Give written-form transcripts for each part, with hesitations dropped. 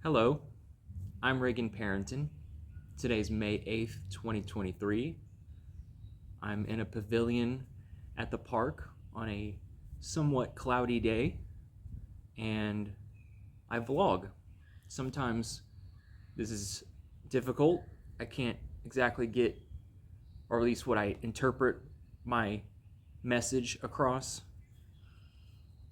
Hello, I'm Reagan Parrington. Today's May 8th, 2023. I'm in a pavilion at the park on a somewhat cloudy day, and I vlog. Sometimes this is difficult. I can't exactly get, or at least what I interpret my message across,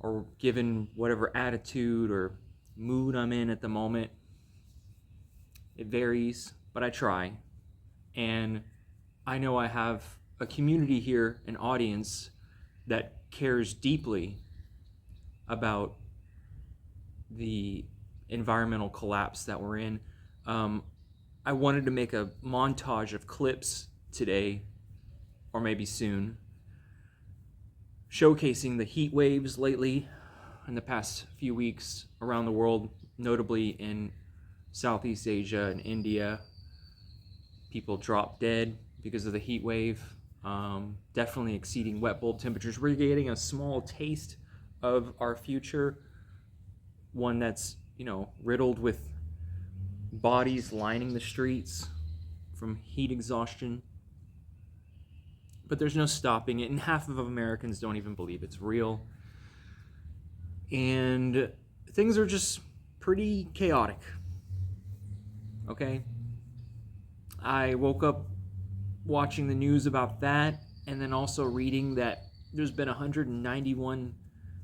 or given whatever attitude or mood I'm in at the moment. It varies, but I try. And I know I have a community here, an audience that cares deeply about the environmental collapse that we're in. I wanted to make a montage of clips today, or maybe soon, showcasing the heat waves lately in the past few weeks around the world, notably in Southeast Asia and India. People drop dead because of the heat wave, definitely exceeding wet bulb temperatures. We're getting a small taste of our future, one that's, riddled with bodies lining the streets from heat exhaustion. But there's no stopping it, and half of Americans don't even believe it's real. And things are just pretty chaotic. Okay? I woke up watching the news about that, and then also reading that there's been 191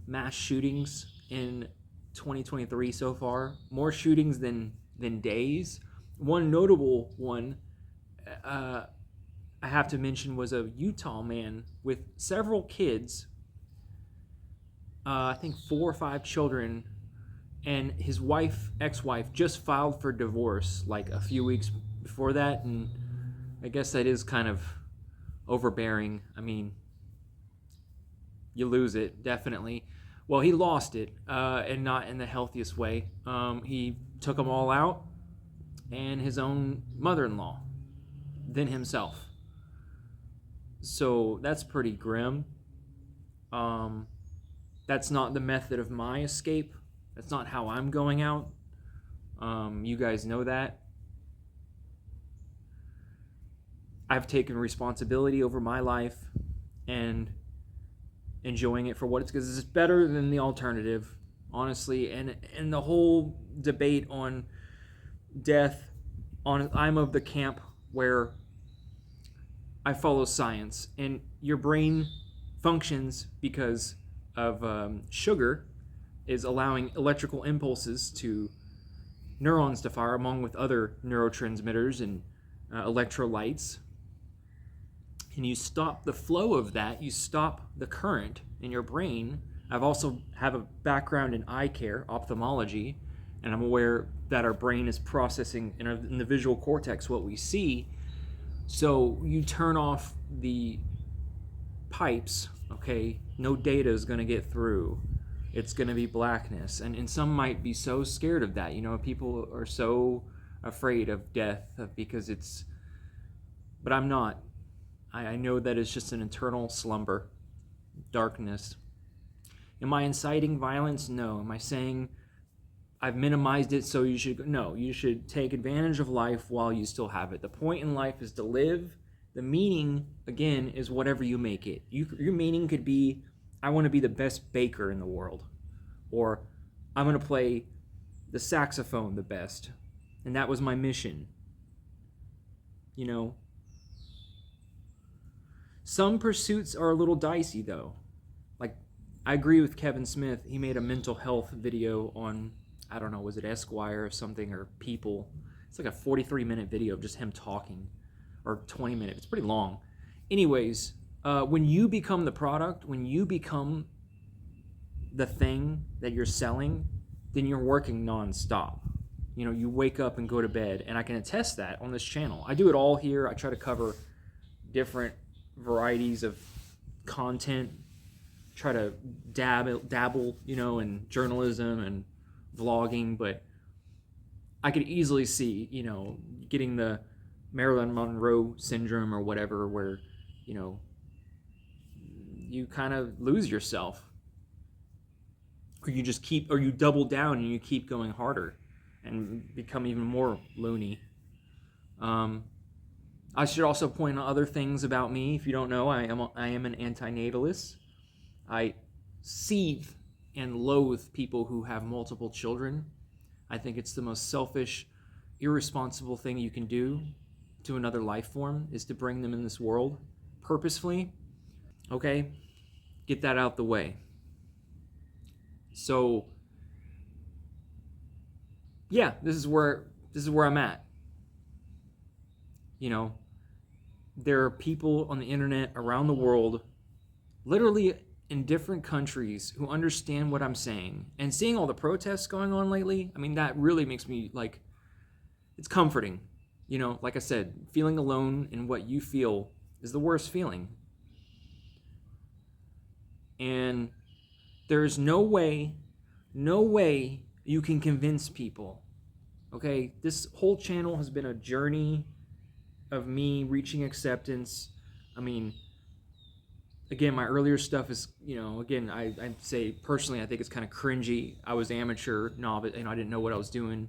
mass shootings in 2023 so far. More shootings than days. One notable one I have to mention was a Utah man with several kids, I think 4 or 5 children, and his ex-wife, just filed for divorce like a few weeks before that, and I guess that is kind of overbearing. I mean, you lose it, definitely. Well, he lost it, and not in the healthiest way. He took them all out, and his own mother-in-law, then himself. So that's pretty grim. That's not the method of my escape. That's not how I'm going out. You guys know that. I've taken responsibility over my life and enjoying it for what it's, because it's better than the alternative, honestly. And the whole debate on death, I'm of the camp where I follow science, and your brain functions because of sugar is allowing electrical impulses to neurons to fire, along with other neurotransmitters and electrolytes. And you stop the flow of that, you stop the current in your brain. I've also have a background in eye care, ophthalmology, and I'm aware that our brain is processing in the visual cortex what we see. So you turn off the pipes, okay? No data is going to get through. It's going to be blackness. And some might be so scared of that. People are so afraid of death because it's... But I'm not. I know that it's just an eternal slumber, darkness. Am I inciting violence? No. Am I saying I've minimized it so you should... No, you should take advantage of life while you still have it. The point in life is to live. The meaning, again, is whatever you make it. Your meaning could be, I want to be the best baker in the world. Or I'm going to play the saxophone the best. And that was my mission. Some pursuits are a little dicey, though. Like, I agree with Kevin Smith. He made a mental health video on, I don't know, was it Esquire or something, or People? It's like a 43-minute video of just him talking, or 20 minutes. It's pretty long. Anyways, when you become the product, when you become the thing that you're selling, then you're working nonstop. You wake up and go to bed, and I can attest that on this channel. I do it all here. I try to cover different varieties of content, try to dabble, in journalism and vlogging, but I could easily see, getting the Marilyn Monroe syndrome or whatever, where, you kind of lose yourself, or you double down and you keep going harder. and become even more loony. I should also point out other things about me. If you don't know, I am an antinatalist. I seethe and loathe people who have multiple children. I think it's the most selfish, irresponsible thing you can do to another life form is to bring them in this world purposefully. Okay? Get that out the way. So, yeah, this is where I'm at. You know, there are people on the internet around the world, literally in different countries, who understand what I'm saying. And seeing all the protests going on lately, I mean, that really makes me like, it's comforting. You know, like I said, feeling alone in what you feel is the worst feeling. And there's no way you can convince people. Okay, this whole channel has been a journey of me reaching acceptance. I mean, again, my earlier stuff is, you know, again, I'd say personally, I think it's kind of cringy. I was amateur, novice, and I didn't know what I was doing,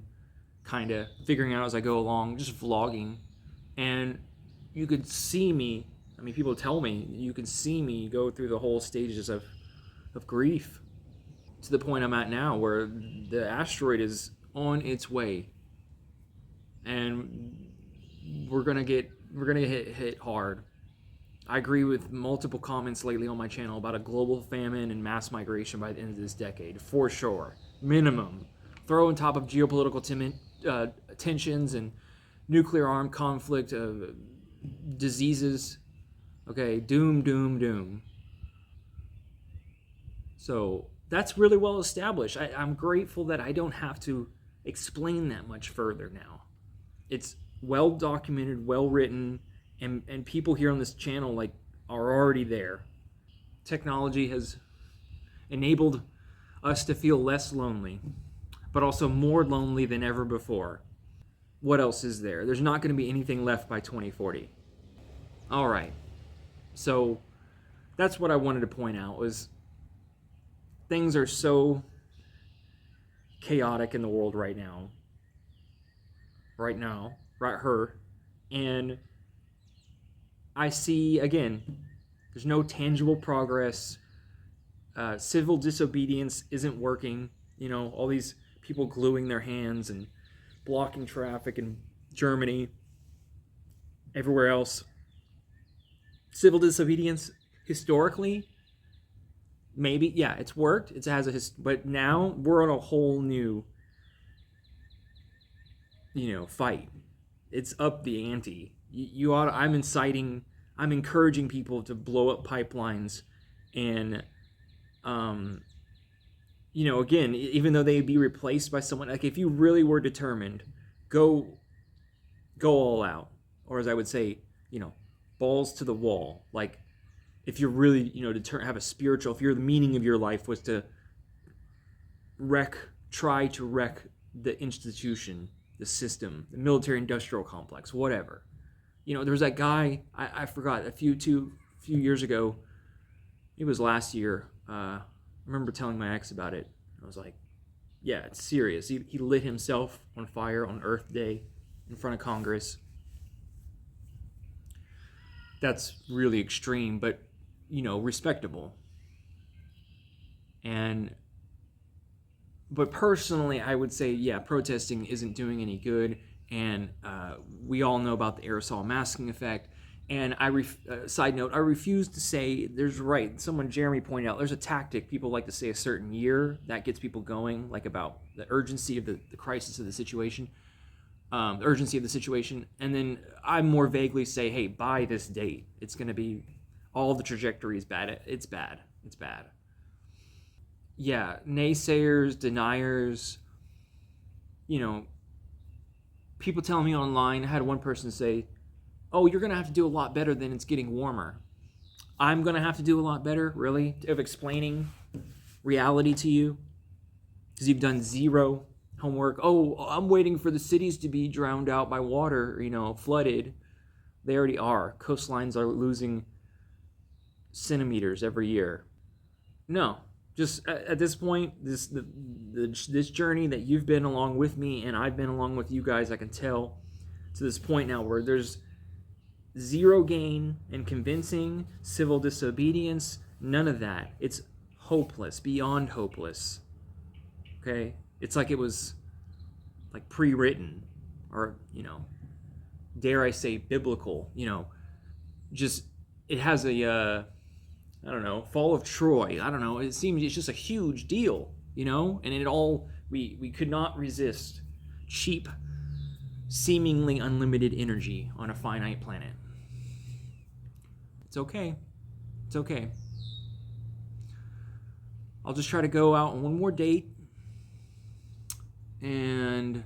kind of figuring out as I go along, just vlogging. And you could see me, I mean, people tell me, you can see me go through the whole stages of grief to the point I'm at now where the asteroid is on its way. And we're gonna get hit hard. I agree with multiple comments lately on my channel about a global famine and mass migration by the end of this decade, for sure. Minimum. Throw on top of geopolitical tensions and nuclear armed conflict, diseases. Okay, doom. So that's really well established. I'm grateful that I don't have to explain that much further now. It's well documented, well written, and people here on this channel like are already there. Technology has enabled us to feel less lonely, but also more lonely than ever before. What else is there? There's not going to be anything left by 2040. All right. So that's what I wanted to point out was things are so chaotic in the world right now. And I see, again, there's no tangible progress. Civil disobedience isn't working. You know, all these people gluing their hands and blocking traffic in Germany, everywhere else. Civil disobedience, historically, maybe, yeah, it's worked. It has but now we're on a whole new, fight. It's up the ante. I'm encouraging people to blow up pipelines and, again, even though they'd be replaced by someone, like if you really were determined, go all out. Or as I would say, balls to the wall. Like if you're really, have a spiritual, if the meaning of your life was to try to wreck the institution, the system, the military-industrial complex, whatever. There was that guy, I forgot, a few years ago, it was last year, I remember telling my ex about it. I was like, yeah, it's serious. He lit himself on fire on Earth Day in front of Congress. That's really extreme, but, respectable. But personally, I would say, yeah, protesting isn't doing any good. And we all know about the aerosol masking effect. And side note, I refuse to say Jeremy pointed out, there's a tactic. People like to say a certain year. That gets people going, like about the urgency of the crisis of the situation, the urgency of the situation. And then I more vaguely say, hey, by this date, it's going to be, all the trajectory is bad. It's bad. Yeah, naysayers, deniers, people telling me online. I had one person say, oh, you're going to have to do a lot better than it's getting warmer. I'm going to have to do a lot better, really, of explaining reality to you? Because you've done zero homework. Oh, I'm waiting for the cities to be drowned out by water, flooded. They already are. Coastlines are losing centimeters every year. No, just at this point, this journey that you've been along with me and I've been along with you guys, I can tell to this point now where there's zero gain in convincing civil disobedience. None of that. It's hopeless, beyond hopeless. Okay? It's like it was like pre-written, or, dare I say biblical, just it has a I don't know, fall of Troy. I don't know. It seems it's just a huge deal, and it all we could not resist cheap, seemingly unlimited energy on a finite planet. It's okay. It's okay. I'll just try to go out on one more date and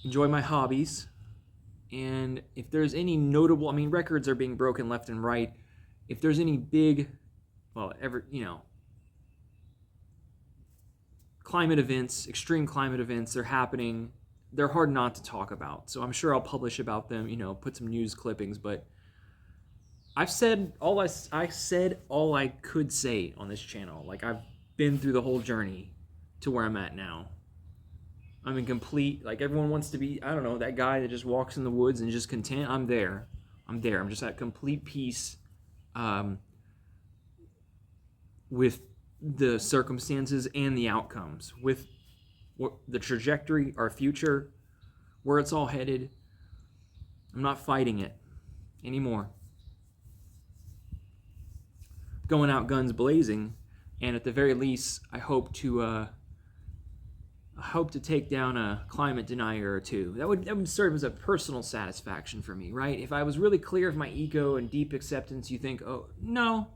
enjoy my hobbies. And if there's any notable, records are being broken left and right. If there's any big, climate events, extreme climate events, they're happening. They're hard not to talk about. So I'm sure I'll publish about them, put some news clippings. But I've said all I could say on this channel. Like, I've been through the whole journey to where I'm at now. I'm in complete, like, everyone wants to be, I don't know, that guy that just walks in the woods and just content. I'm there. I'm just at complete peace with the circumstances and the outcomes, with what the trajectory, our future, where it's all headed. I'm not fighting it anymore. Going out guns blazing, and at the very least, I hope to take down a climate denier or two. That would serve as a personal satisfaction for me, right? If I was really clear of my ego and deep acceptance, you think, oh, no,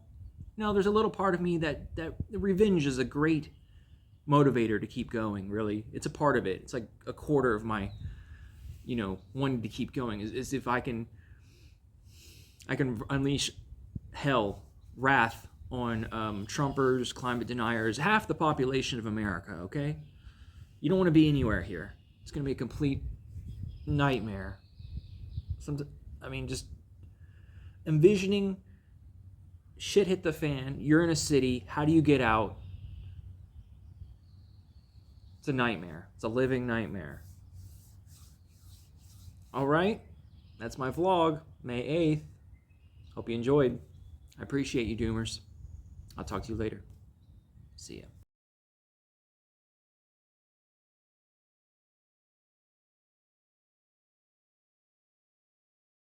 there's a little part of me that revenge is a great motivator to keep going, really. It's a part of it. It's like a quarter of my, wanting to keep going is if I can unleash hell, wrath on Trumpers, climate deniers, half the population of America, okay? You don't want to be anywhere here. It's going to be a complete nightmare. Just envisioning shit hit the fan. You're in a city. How do you get out? It's a nightmare. It's a living nightmare. All right. That's my vlog, May 8th. Hope you enjoyed. I appreciate you, Doomers. I'll talk to you later. See ya.